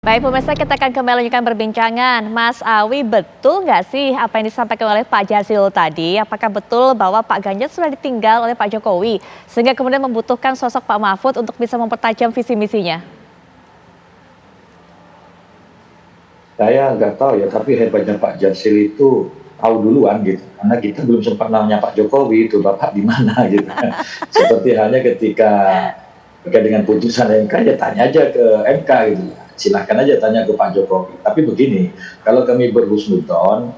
Baik pemirsa, kita akan kembali lanjutkan perbincangan. Mas Awi, betul nggak sih apa yang disampaikan oleh Pak Jazil tadi? Apakah betul bahwa Pak Ganjar sudah ditinggal oleh Pak Jokowi sehingga kemudian membutuhkan sosok Pak Mahfud untuk bisa mempertajam visi misinya? Saya nggak tahu ya, tapi hebatnya Pak Jazil itu tahu duluan gitu. Karena kita belum sempat nanya Pak Jokowi itu Bapak di mana gitu. Seperti halnya ketika terkait dengan putusan MK ya tanya aja ke MK gitu. Silahkan aja tanya ke Pak Jokowi. Tapi begini, kalau kami berhusnudon,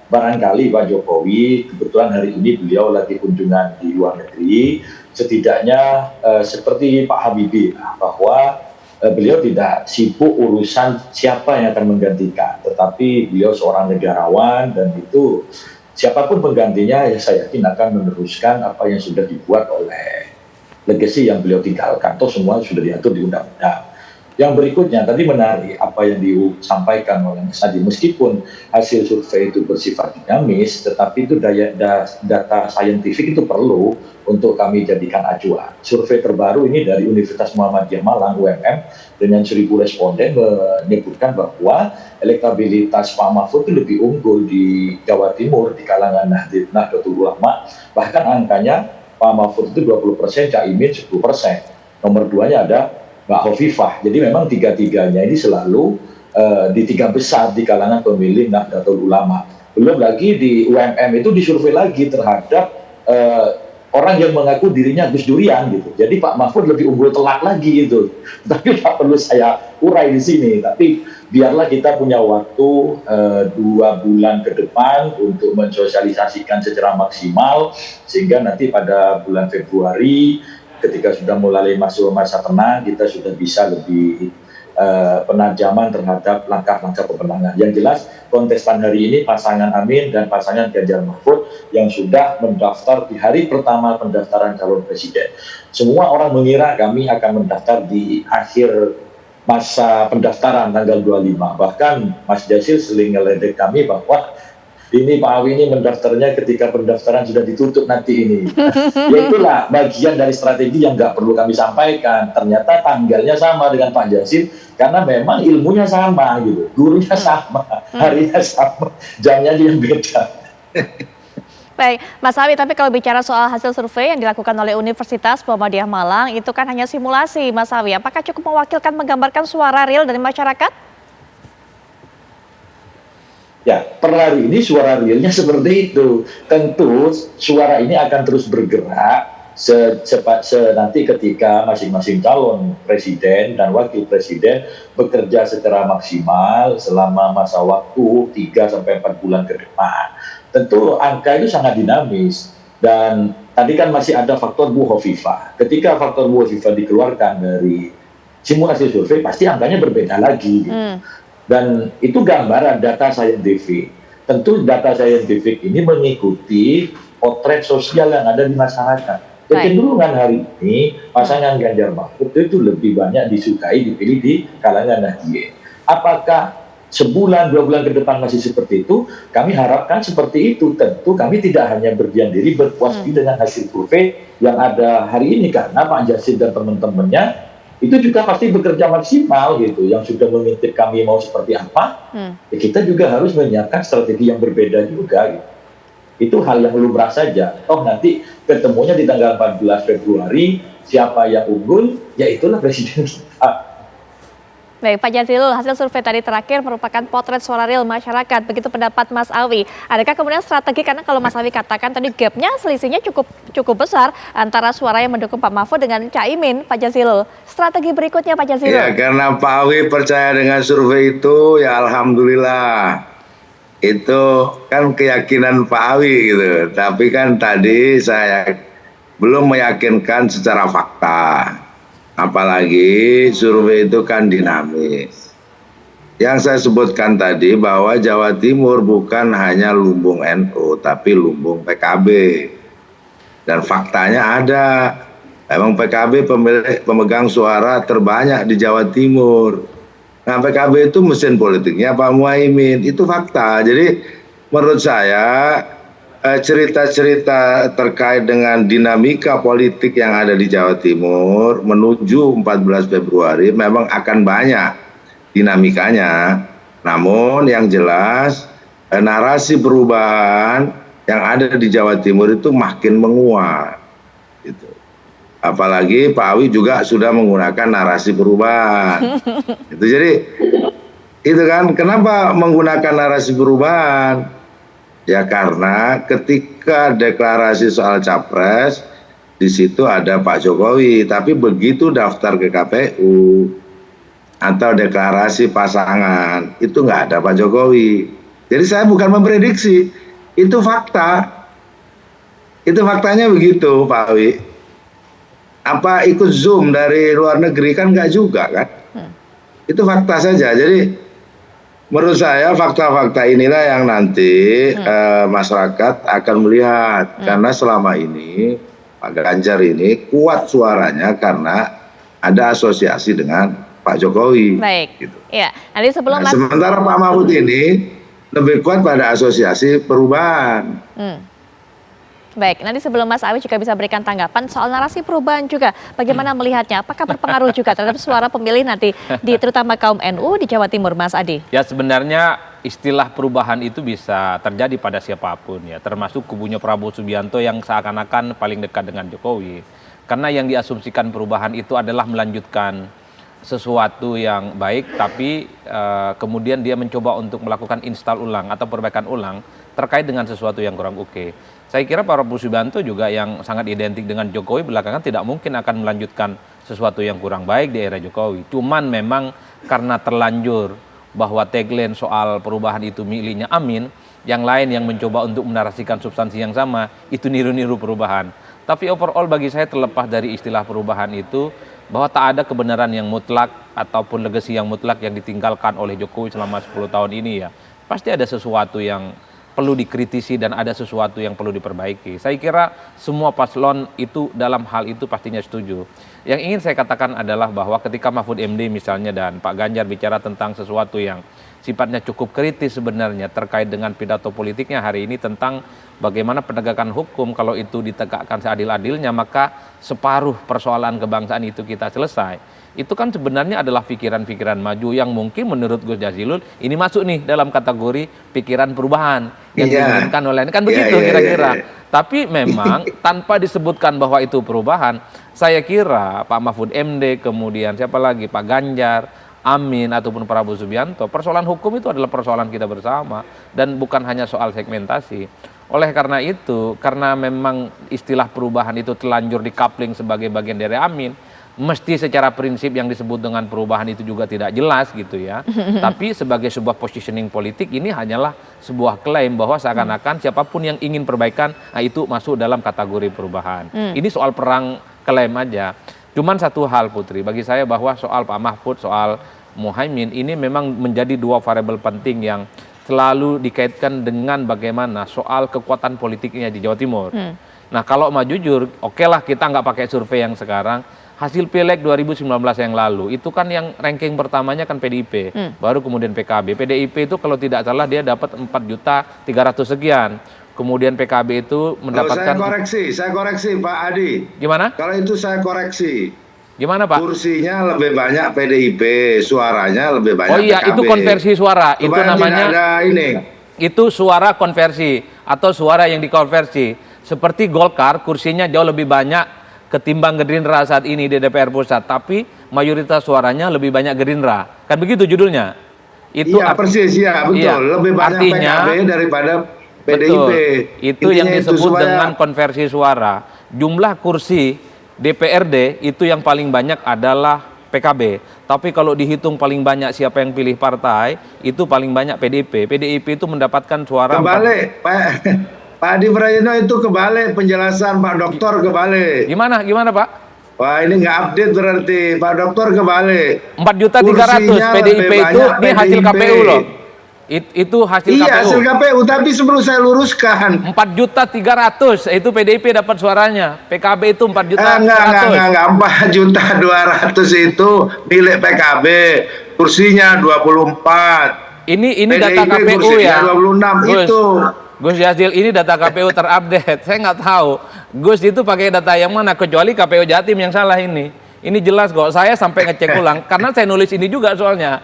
barangkali Pak Jokowi kebetulan hari ini beliau lagi kunjungan di luar negeri, setidaknya seperti Pak Habibie bahwa beliau tidak sibuk urusan siapa yang akan menggantikan, tetapi beliau seorang negarawan dan itu siapapun penggantinya ya saya yakin akan meneruskan apa yang sudah dibuat oleh legasi yang beliau tinggalkan. Toh semua sudah diatur di undang-undang. Yang berikutnya tadi menarik apa yang disampaikan oleh Mas Adi, meskipun hasil survei itu bersifat dinamis, tetapi itu data saintifik itu perlu untuk kami jadikan acuan. Survei terbaru ini dari Universitas Muhammadiyah Malang UMM dengan 1.000 responden menyebutkan bahwa elektabilitas Pak Mahfud itu lebih unggul di Jawa Timur di kalangan Nahdlatul Ulama, bahkan angkanya Pak Mahfud itu 20%, Caimin 10%. Nomor duanya ada Mbak Hovifah. Jadi memang tiga-tiganya ini selalu di tiga besar di kalangan pemilih Nahdlatul Ulama. Belum lagi di UMM itu disurvei lagi terhadap orang yang mengaku dirinya Gus Durian gitu. Jadi Pak Mahfud lebih unggul telak lagi gitu. Tapi tak perlu saya urai di sini. Tapi biarlah kita punya waktu 2 bulan ke depan untuk mensosialisasikan secara maksimal sehingga nanti pada bulan Februari ketika sudah mulai masuk masa tenang, kita sudah bisa lebih penajaman terhadap langkah-langkah pemenangan. Yang jelas kontestan hari ini pasangan Amin dan pasangan Ganjar Mahfud yang sudah mendaftar di hari pertama pendaftaran calon presiden. Semua orang mengira kami akan mendaftar di akhir masa pendaftaran tanggal 25. Bahkan Mas Jazil sering ngeledek kami bahwa ini Pak Awi ini mendaftarnya ketika pendaftaran sudah ditutup nanti ini. Ya itulah bagian dari strategi yang nggak perlu kami sampaikan. Ternyata tanggalnya sama dengan Pak Jazil karena memang ilmunya sama gitu, gurunya sama, harinya sama, jamnya aja yang beda. Baik, Mas Awi, tapi kalau bicara soal hasil survei yang dilakukan oleh Universitas Muhammadiyah Malang itu kan hanya simulasi, Mas Awi. Apakah cukup mewakilkan menggambarkan suara real dari masyarakat? Ya, per hari ini suara realnya seperti itu. Tentu suara ini akan terus bergerak nanti ketika masing-masing calon presiden dan wakil presiden bekerja secara maksimal selama masa waktu 3-4 bulan ke depan. Tentu angka itu sangat dinamis dan tadi kan masih ada faktor Bu Hovifah. Ketika faktor Bu Hovifah dikeluarkan dari simulasi survei pasti angkanya berbeda lagi. Gitu. Dan itu gambaran data saintifik. Tentu data saintifik ini mengikuti potret sosial yang ada di masyarakat. Kecenderungan hari ini pasangan Ganjar Mahfud itu lebih banyak disukai dipilih di kalangan Nahdien. Apakah sebulan 2 bulan ke depan masih seperti itu? Kami harapkan seperti itu. Tentu kami tidak hanya berdiam diri berpuas diri dengan hasil survei yang ada hari ini karena Pak Jazil dan teman-temannya itu juga pasti bekerja maksimal gitu. Yang sudah mengintip kami mau seperti apa, ya kita juga harus menyiapkan strategi yang berbeda juga gitu. Itu hal yang lumrah saja. Toh nanti ketemunya di tanggal 14 Februari, siapa yang unggul, ya itulah presiden kita. Baik, Pak Jazil, hasil survei tadi terakhir merupakan potret suara real masyarakat. Begitu pendapat Mas Awi. Adakah kemudian strategi, karena kalau Mas Awi katakan tadi gapnya selisihnya cukup besar antara suara yang mendukung Pak Mahfud dengan Caimin, Pak Jazil. Strategi berikutnya Pak Jazil. Ya, karena Pak Awi percaya dengan survei itu, ya alhamdulillah. Itu kan keyakinan Pak Awi gitu. Tapi kan tadi saya belum meyakinkan secara fakta. Apalagi survei itu kan dinamis. Yang saya sebutkan tadi bahwa Jawa Timur bukan hanya lumbung NU, tapi lumbung PKB. Dan faktanya ada. Memang PKB pemegang suara terbanyak di Jawa Timur. Nah, PKB itu mesin politiknya Pak Muhaimin. Itu fakta. Jadi menurut saya cerita-cerita terkait dengan dinamika politik yang ada di Jawa Timur menuju 14 Februari memang akan banyak dinamikanya. Namun yang jelas narasi perubahan yang ada di Jawa Timur itu makin menguat. Gitu. Apalagi Pak Awi juga sudah menggunakan narasi perubahan. Itu jadi itu kan kenapa menggunakan narasi perubahan? Ya karena ketika deklarasi soal capres di situ ada Pak Jokowi, tapi begitu daftar ke KPU atau deklarasi pasangan itu nggak ada Pak Jokowi. Jadi saya bukan memprediksi, itu fakta. Itu faktanya begitu Pak Awi. Apa ikut Zoom dari luar negeri kan nggak juga kan? Itu fakta saja. Jadi menurut saya fakta-fakta inilah yang nanti masyarakat akan melihat karena selama ini Pak Ganjar ini kuat suaranya karena ada asosiasi dengan Pak Jokowi. Baik. Gitu. Ya, nanti sebelum Nah, sementara Pak Mahfud ini lebih kuat pada asosiasi perubahan. Baik, nanti sebelum Mas Awi juga bisa berikan tanggapan soal narasi perubahan juga, bagaimana melihatnya? Apakah berpengaruh juga terhadap suara pemilih nanti di terutama kaum NU di Jawa Timur, Mas Adi? Ya sebenarnya istilah perubahan itu bisa terjadi pada siapapun ya, termasuk kubunya Prabowo Subianto yang seakan-akan paling dekat dengan Jokowi. Karena yang diasumsikan perubahan itu adalah melanjutkan sesuatu yang baik, tapi kemudian dia mencoba untuk melakukan install ulang atau perbaikan ulang terkait dengan sesuatu yang kurang oke. Saya kira Pak Prabowo Subianto juga yang sangat identik dengan Jokowi belakangan tidak mungkin akan melanjutkan sesuatu yang kurang baik di era Jokowi. Cuman memang karena terlanjur bahwa tagline soal perubahan itu miliknya Amin, yang lain yang mencoba untuk menarasikan substansi yang sama, itu niru-niru perubahan. Tapi overall bagi saya terlepas dari istilah perubahan itu, bahwa tak ada kebenaran yang mutlak ataupun legasi yang mutlak yang ditinggalkan oleh Jokowi selama 10 tahun ini ya. Pasti ada sesuatu yang perlu dikritisi dan ada sesuatu yang perlu diperbaiki. Saya kira semua paslon itu dalam hal itu pastinya setuju. Yang ingin saya katakan adalah bahwa ketika Mahfud MD misalnya dan Pak Ganjar bicara tentang sesuatu yang sifatnya cukup kritis sebenarnya terkait dengan pidato politiknya hari ini tentang bagaimana penegakan hukum kalau itu ditegakkan seadil-adilnya maka separuh persoalan kebangsaan itu kita selesai. Itu kan sebenarnya adalah pikiran-pikiran maju yang mungkin menurut Gus Jazilul ini masuk nih dalam kategori pikiran perubahan yang diinginkan oleh kan begitu kira-kira. Tapi memang tanpa disebutkan bahwa itu perubahan, saya kira Pak Mahfud MD kemudian siapa lagi Pak Ganjar, Amin ataupun Prabowo Subianto, persoalan hukum itu adalah persoalan kita bersama dan bukan hanya soal segmentasi. Oleh karena itu, karena memang istilah perubahan itu telanjur di-coupling sebagai bagian dari Amin, mesti secara prinsip yang disebut dengan perubahan itu juga tidak jelas gitu ya. Tapi sebagai sebuah positioning politik ini hanyalah sebuah klaim bahwa seakan-akan siapapun yang ingin perbaikan, nah itu masuk dalam kategori perubahan. Ini soal perang klaim aja. Cuman satu hal Putri, bagi saya bahwa soal Pak Mahfud, soal Muhaimin ini memang menjadi dua variabel penting yang selalu dikaitkan dengan bagaimana soal kekuatan politiknya di Jawa Timur. Nah kalau mau jujur, oke lah kita nggak pakai survei yang sekarang. Hasil Pileg 2019 yang lalu, itu kan yang ranking pertamanya kan PDIP, baru kemudian PKB. PDIP itu kalau tidak salah dia dapat 4.300.000 sekian. Kemudian PKB itu mendapatkan... Saya koreksi Pak Adi. Gimana? Kalau itu saya koreksi. Gimana Pak? Kursinya lebih banyak PDIP, suaranya lebih banyak PKB. Oh iya, itu konversi suara. Supaya itu namanya... ada ini. Itu suara konversi atau suara yang dikonversi. Seperti Golkar, kursinya jauh lebih banyak ketimbang Gerindra saat ini di DPR pusat, tapi mayoritas suaranya lebih banyak Gerindra. Kan begitu judulnya. Itu iya persis ya, betul. Iya, lebih banyak artinya, PKB daripada PDIP. Betul, itu intinya yang disebut supaya... dengan konversi suara. Jumlah kursi DPRD itu yang paling banyak adalah PKB. Tapi kalau dihitung paling banyak siapa yang pilih partai, itu paling banyak PDIP. PDIP itu mendapatkan suara... Kebalik, Pak Adi Prayitno itu kebalik penjelasan Pak Doktor kebalik. Gimana Pak? Wah ini nggak update berarti Pak Doktor kebalik. 4.300.000 PDIP itu ini hasil KPU loh. Itu hasil KPU. Iya hasil KPU tapi sebelum saya luruskan. 4.300.000 itu PDIP dapat suaranya. PKB itu 4.200.000. Enggak 4.200.000 itu milik PKB. Kursinya 24. Ini PDIP data KPU ya. 26 itu. Gus Jazil ini data KPU terupdate. Saya nggak tahu Gus itu pakai data yang mana kecuali KPU Jatim yang salah ini. Ini jelas kok. Saya sampai ngecek ulang karena saya nulis ini juga soalnya.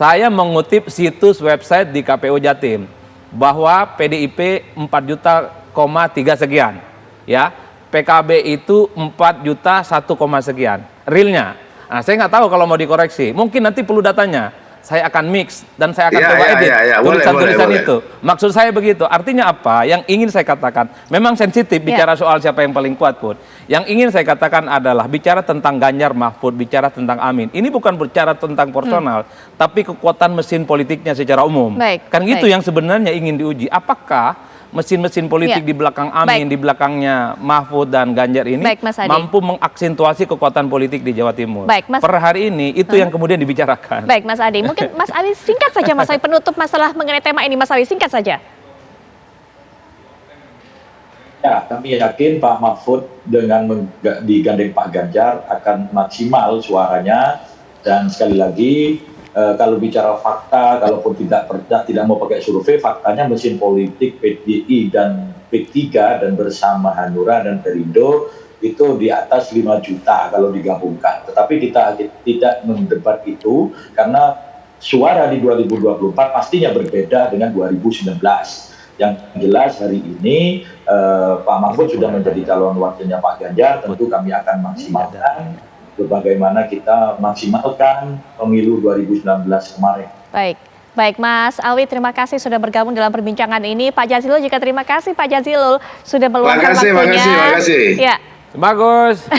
Saya mengutip situs website di KPU Jatim bahwa PDIP 4 juta, 3 sekian, ya. PKB itu 4 juta 1, sekian. Realnya. Nah, saya nggak tahu kalau mau dikoreksi. Mungkin nanti perlu datanya. Saya akan mix dan saya akan coba edit tulisan-tulisan itu. Maksud saya begitu. Artinya apa? Yang ingin saya katakan, memang sensitif bicara soal siapa yang paling kuat, Pun. Yang ingin saya katakan adalah bicara tentang Ganjar Mahfud, bicara tentang Amin. Ini bukan bicara tentang personal, tapi kekuatan mesin politiknya secara umum. Kan gitu yang sebenarnya ingin diuji. Apakah mesin-mesin politik di belakang Amin, di belakangnya Mahfud dan Ganjar ini mampu mengaksentuasi kekuatan politik di Jawa Timur. Per hari ini itu yang kemudian dibicarakan. Baik, Mas Adi. Mungkin Mas Adi singkat saja, Mas Adi, penutup masalah mengenai tema ini. Mas Adi, singkat saja. Ya, kami yakin Pak Mahfud dengan digandeng Pak Ganjar akan maksimal suaranya, dan sekali lagi kalau bicara fakta, kalaupun tidak mau pakai survei, faktanya mesin politik PDI dan P3 dan bersama Hanura dan Perindo itu di atas 5 juta kalau digabungkan. Tetapi kita tidak mendebat itu karena suara di 2024 pastinya berbeda dengan 2019. Yang jelas hari ini Pak Mahfud sudah menjadi calon wakilnya Pak Ganjar, tentu kami akan maksimalkan bagaimana kita maksimalkan pemilu 2019 kemarin. Baik Mas Awi, terima kasih sudah bergabung dalam perbincangan ini. Pak Jazilul juga terima kasih Pak Jazilul sudah meluangkan waktunya. Terima kasih. Ya. Bagus.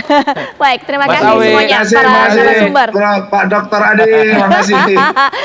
Baik, terima Mas kasih Awi. semuanya para narasumber. Pak Dokter Adi, terima kasih.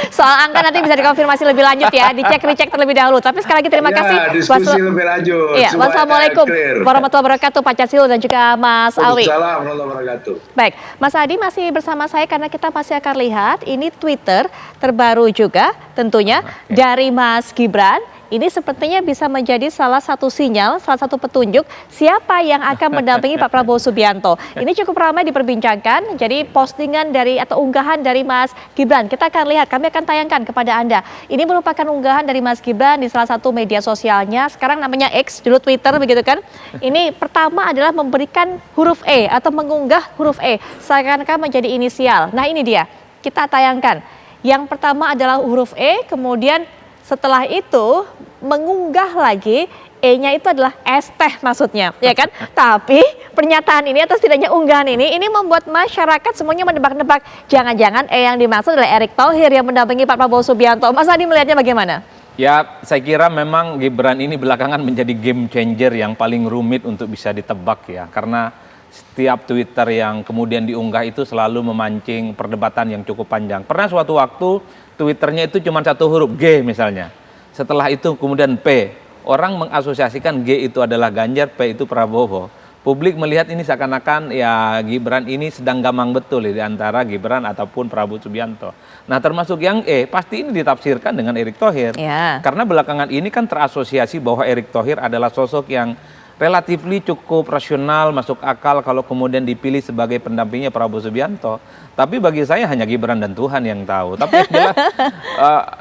Soal angka nanti bisa dikonfirmasi lebih lanjut ya, dicek terlebih dahulu. Tapi sekali lagi terima kasih. Diskusi lebih lanjut. Ya, wassalamualaikum warahmatullahi wabarakatuh Pak Jazilul dan juga Mas Awi. Waalaikumsalam warahmatullahi wabarakatuh. Baik, Mas Adi masih bersama saya karena kita masih akan lihat ini Twitter terbaru juga tentunya dari Mas Gibran. Ini sepertinya bisa menjadi salah satu sinyal, salah satu petunjuk siapa yang akan mendampingi Pak Prabowo Subianto. Ini cukup ramai diperbincangkan, jadi postingan dari atau unggahan dari Mas Gibran. Kita akan lihat, kami akan tayangkan kepada Anda. Ini merupakan unggahan dari Mas Gibran di salah satu media sosialnya, sekarang namanya X, dulu Twitter begitu kan. Ini pertama adalah memberikan huruf E atau mengunggah huruf E, seakan-akan menjadi inisial. Nah ini dia, kita tayangkan. Yang pertama adalah huruf E, kemudian setelah itu mengunggah lagi E-nya itu adalah es teh maksudnya, ya kan? Tapi pernyataan ini atau setidaknya unggahan ini membuat masyarakat semuanya menebak-nebak. Jangan-jangan yang dimaksud adalah Erick Thohir yang mendampingi Pak Prabowo Subianto. Mas Adi melihatnya bagaimana? Ya, saya kira memang Gibran ini belakangan menjadi game changer yang paling rumit untuk bisa ditebak ya. Karena setiap Twitter yang kemudian diunggah itu selalu memancing perdebatan yang cukup panjang. Pernah suatu waktu Twitternya itu cuma satu huruf G misalnya. Setelah itu kemudian P. Orang mengasosiasikan G itu adalah Ganjar, P itu Prabowo. Publik melihat ini seakan-akan ya Gibran ini sedang gamang betul di antara Gibran ataupun Prabowo Subianto. Nah termasuk yang E, pasti ini ditafsirkan dengan Erick Thohir. Ya. Karena belakangan ini kan terasosiasi bahwa Erick Thohir adalah sosok yang relatifly cukup rasional, masuk akal kalau kemudian dipilih sebagai pendampingnya Prabowo Subianto. Tapi bagi saya hanya Gibran dan Tuhan yang tahu. Tapi yang jelas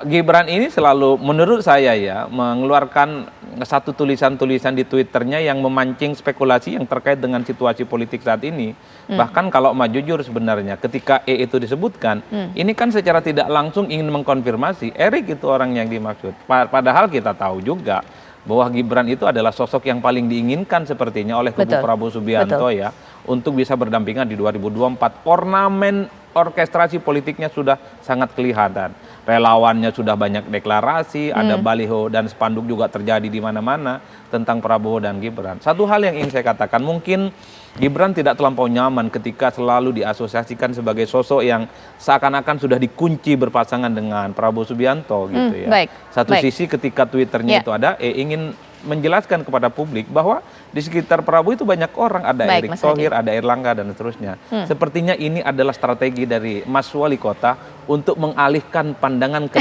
Gibran ini selalu menurut saya ya mengeluarkan satu tulisan-tulisan di Twitternya yang memancing spekulasi yang terkait dengan situasi politik saat ini. Bahkan kalau mau jujur sebenarnya ketika E itu disebutkan, ini kan secara tidak langsung ingin mengkonfirmasi Erick itu orang yang dimaksud. Padahal kita tahu juga bahwa Gibran itu adalah sosok yang paling diinginkan sepertinya oleh kubu Prabowo Subianto ya untuk bisa berdampingan di 2024. Ornamen orkestrasi politiknya sudah sangat kelihatan. Relawannya sudah banyak deklarasi, ada baliho dan spanduk juga terjadi di mana-mana tentang Prabowo dan Gibran. Satu hal yang ingin saya katakan, mungkin Gibran tidak terlampau nyaman ketika selalu diasosiasikan sebagai sosok yang seakan-akan sudah dikunci berpasangan dengan Prabowo Subianto gitu ya. Satu sisi ketika Twitternya itu ada ingin menjelaskan kepada publik bahwa di sekitar Prabowo itu banyak orang, ada Erick Thohir, ada Erlangga dan seterusnya. Sepertinya ini adalah strategi dari Mas Wali Kota untuk mengalihkan pandangan ke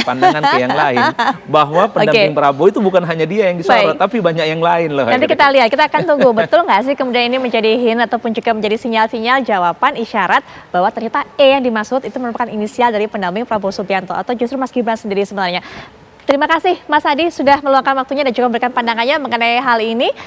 yang lain bahwa pendamping Prabowo itu bukan hanya dia yang disorot, tapi banyak yang lain loh. Nanti kita lihat, kita akan tunggu betul nggak sih kemudian ini menjadi hint ataupun juga menjadi sinyal-sinyal jawaban isyarat bahwa ternyata E yang dimaksud itu merupakan inisial dari pendamping Prabowo Subianto atau justru Mas Gibran sendiri sebenarnya. Terima kasih Mas Adi sudah meluangkan waktunya dan juga memberikan pandangannya mengenai hal ini.